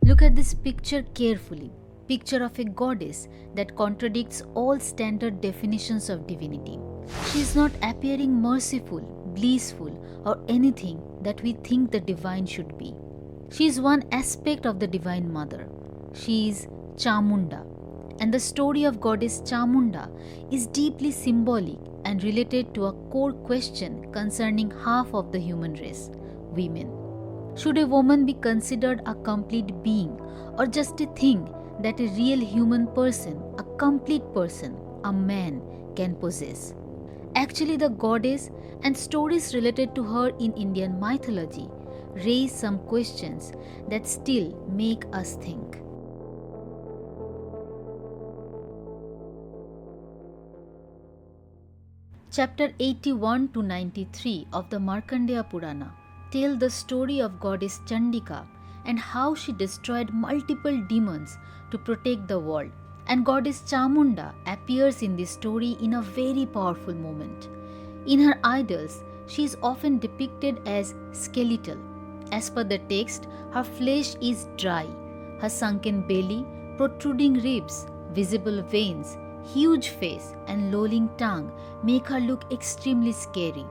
Look at this picture carefully. Picture of a goddess that contradicts all standard definitions of divinity. She is not appearing merciful, blissful, or anything that we think the divine should be. She is one aspect of the Divine Mother. She is Chamunda. And the story of goddess Chamunda is deeply symbolic and related to a core question concerning half of the human race, women. Should a woman be considered a complete being or just a thing that a real human person, a complete person, a man can possess? Actually, the goddess and stories related to her in Indian mythology raise some questions that still make us think. Chapter 81 to 93 of the Markandeya Purana tell the story of goddess Chandika and how she destroyed multiple demons to protect the world. And goddess Chamunda appears in this story in a very powerful moment. In her idols, she is often depicted as skeletal. As per the text, her flesh is dry, her sunken belly, protruding ribs, visible veins, huge face and lolling tongue make her look extremely scary.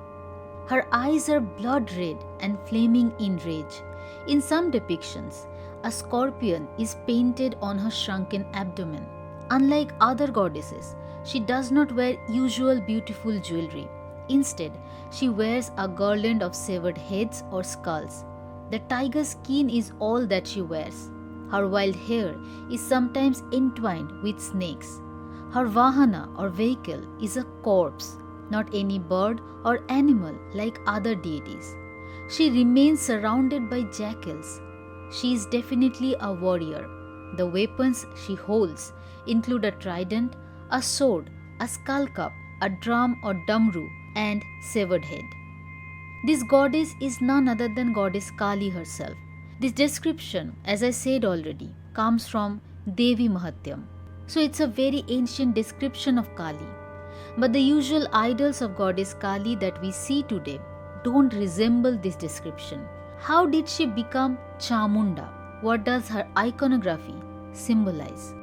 Her eyes are blood red and flaming in rage. In some depictions, a scorpion is painted on her shrunken abdomen. Unlike other goddesses, she does not wear usual beautiful jewelry. Instead, she wears a garland of severed heads or skulls. The tiger skin is all that she wears. Her wild hair is sometimes entwined with snakes. Her vahana or vehicle is a corpse, not any bird or animal like other deities. She remains surrounded by jackals. She is definitely a warrior. The weapons she holds include a trident, a sword, a skull cup, a drum or damru, and severed head. This goddess is none other than goddess Kali herself. This description, as I said already, comes from Devi Mahatyam. So it's a very ancient description of Kali. But the usual idols of goddess Kali that we see today don't resemble this description. How did she become Chamunda? What does her iconography symbolize?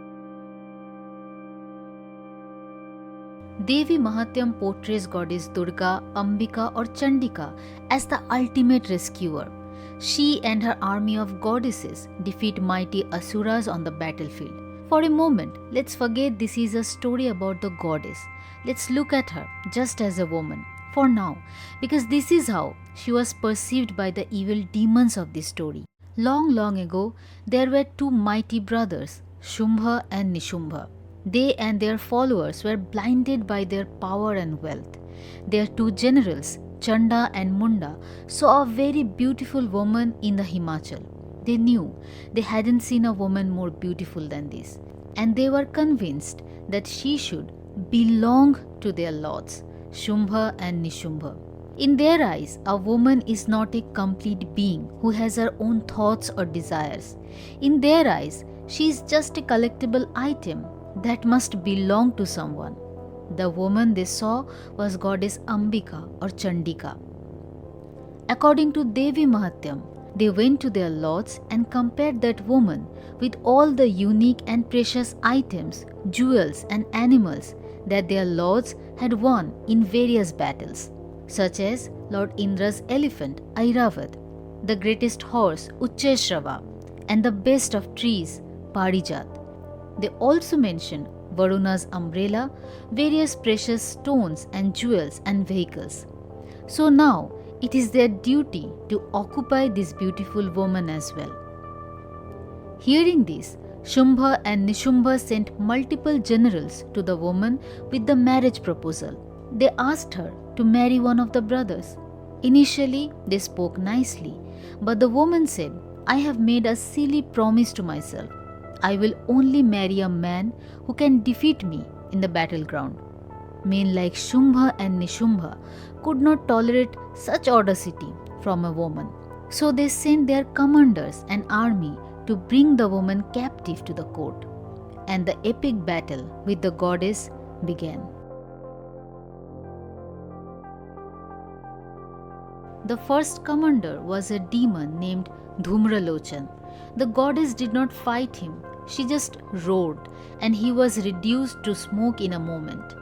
Devi Mahatyam portrays goddess Durga, Ambika or Chandika as the ultimate rescuer. She and her army of goddesses defeat mighty asuras on the battlefield. For a moment, let's forget this is a story about the goddess. Let's look at her just as a woman, for now, because this is how she was perceived by the evil demons of this story. Long ago, there were two mighty brothers, Shumbha and Nishumbha. They and their followers were blinded by their power and wealth. Their two generals, Chanda and Munda, saw a very beautiful woman in the Himachal. They knew they hadn't seen a woman more beautiful than this, and they were convinced that she should belong to their lords, Shumbha and Nishumbha. In their eyes, a woman is not a complete being who has her own thoughts or desires. In their eyes, she is just a collectible item that must belong to someone. The woman they saw was goddess Ambika or Chandika. According to Devi Mahatyam, they went to their lords and compared that woman with all the unique and precious items, jewels and animals that their lords had won in various battles, such as Lord Indra's elephant, Airavat, the greatest horse, Uchcheshrava, and the best of trees, Parijat. They also mentioned Varuna's umbrella, various precious stones and jewels and vehicles. So now, it is their duty to occupy this beautiful woman as well. Hearing this, Shumbha and Nishumbha sent multiple generals to the woman with the marriage proposal. They asked her to marry one of the brothers. Initially, they spoke nicely, but the woman said, "I have made a silly promise to myself. I will only marry a man who can defeat me in the battleground." Men like Shumbha and Nishumbha could not tolerate such audacity from a woman. So they sent their commanders and army to bring the woman captive to the court. And the epic battle with the goddess began. The first commander was a demon named Dhumralochan. The goddess did not fight him, she just roared, and he was reduced to smoke in a moment.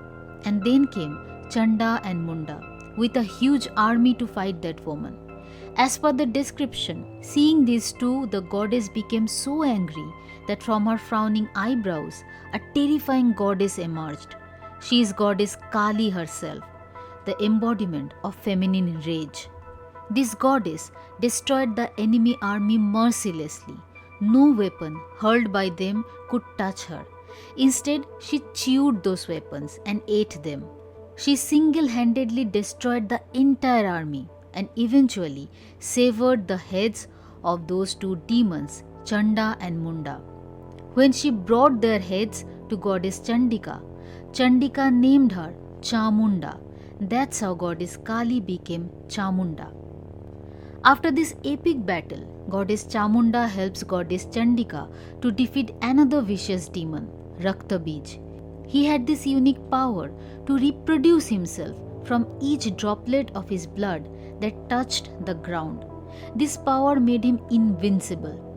And then came Chanda and Munda with a huge army to fight that woman. As per the description, seeing these two, the goddess became so angry that from her frowning eyebrows, a terrifying goddess emerged. She is goddess Kali herself, the embodiment of feminine rage. This goddess destroyed the enemy army mercilessly. No weapon hurled by them could touch her. Instead, she chewed those weapons and ate them. She single-handedly destroyed the entire army and eventually severed the heads of those two demons, Chanda and Munda. When she brought their heads to goddess Chandika, Chandika named her Chamunda. That's how goddess Kali became Chamunda. After this epic battle, goddess Chamunda helps goddess Chandika to defeat another vicious demon, Raktabij. He had this unique power to reproduce himself from each droplet of his blood that touched the ground. This power made him invincible.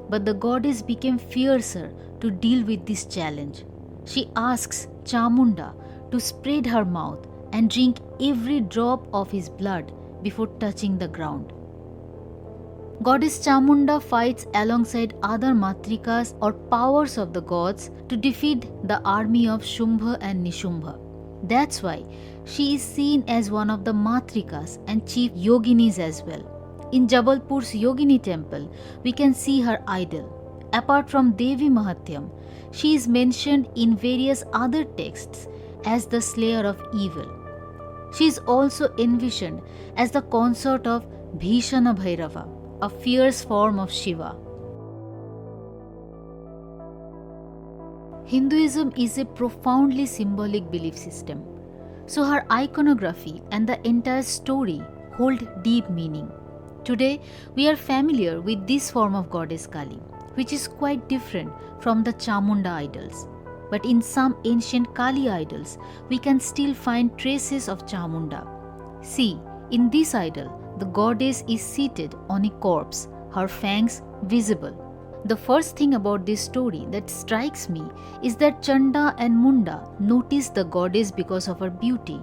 But the goddess became fiercer to deal with this challenge. She asks Chamunda to spread her mouth and drink every drop of his blood before touching the ground. Goddess Chamunda fights alongside other matrikas or powers of the gods to defeat the army of Shumbha and Nishumbha. That's why she is seen as one of the matrikas and chief yoginis as well. In Jabalpur's Yogini temple, we can see her idol. Apart from Devi Mahatyam, she is mentioned in various other texts as the slayer of evil. She is also envisioned as the consort of Bhishana Bhairava, a fierce form of Shiva. Hinduism is a profoundly symbolic belief system, so her iconography and the entire story hold deep meaning. Today, we are familiar with this form of goddess Kali, which is quite different from the Chamunda idols. But in some ancient Kali idols, we can still find traces of Chamunda. See, in this idol, the goddess is seated on a corpse, her fangs visible. The first thing about this story that strikes me is that Chanda and Munda notice the goddess because of her beauty,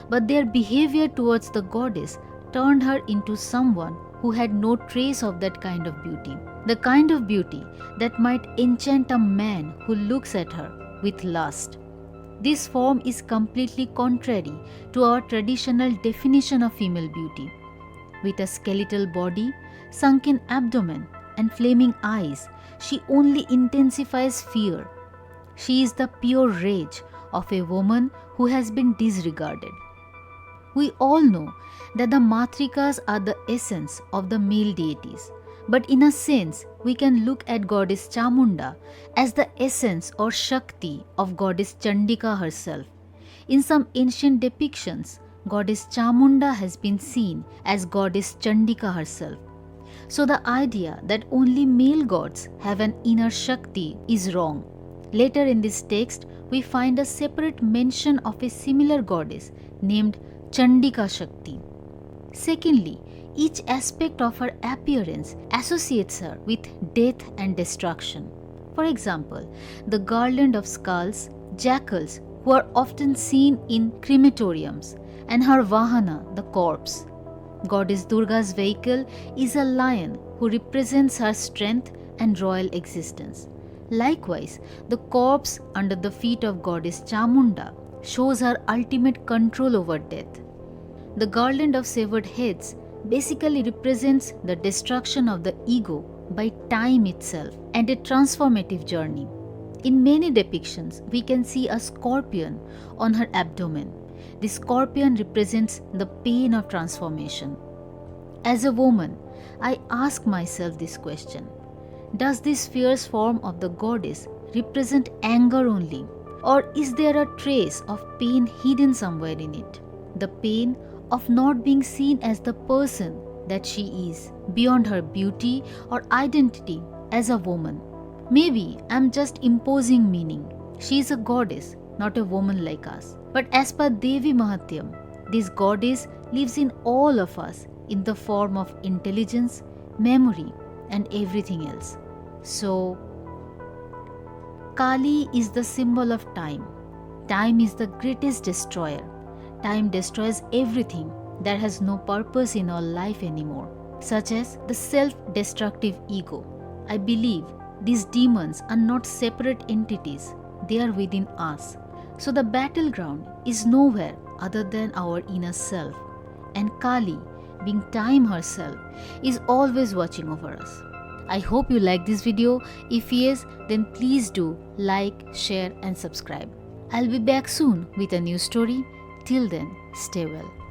but their behavior towards the goddess turned her into someone who had no trace of that kind of beauty. The kind of beauty that might enchant a man who looks at her with lust. This form is completely contrary to our traditional definition of female beauty. With a skeletal body, sunken abdomen, and flaming eyes, she only intensifies fear. She is the pure rage of a woman who has been disregarded. We all know that the matrikas are the essence of the male deities, but in a sense, we can look at goddess Chamunda as the essence or Shakti of goddess Chandika herself. In some ancient depictions, goddess Chamunda has been seen as goddess Chandika herself. So the idea that only male gods have an inner Shakti is wrong. Later in this text, we find a separate mention of a similar goddess named Chandika Shakti. Secondly, each aspect of her appearance associates her with death and destruction. For example, the garland of skulls, jackals who are often seen in crematoriums, and her Vahana, the corpse. Goddess Durga's vehicle is a lion who represents her strength and royal existence. Likewise, the corpse under the feet of goddess Chamunda shows her ultimate control over death. The garland of severed heads basically represents the destruction of the ego by time itself and a transformative journey. In many depictions, we can see a scorpion on her abdomen. The scorpion represents the pain of transformation. As a woman, I ask myself this question: does this fierce form of the goddess represent anger only? Or is there a trace of pain hidden somewhere in it? The pain of not being seen as the person that she is, beyond her beauty or identity as a woman. Maybe I'm just imposing meaning. She is a goddess, not a woman like us. But as per Devi Mahatyam, this goddess lives in all of us in the form of intelligence, memory, and everything else. So, Kali is the symbol of time. Time is the greatest destroyer. Time destroys everything that has no purpose in our life anymore, such as the self-destructive ego. I believe these demons are not separate entities, they are within us. So the battleground is nowhere other than our inner self. And Kali, being time herself, is always watching over us. I hope you like this video. If yes, then please do like, share and subscribe. I'll be back soon with a new story. Till then, stay well.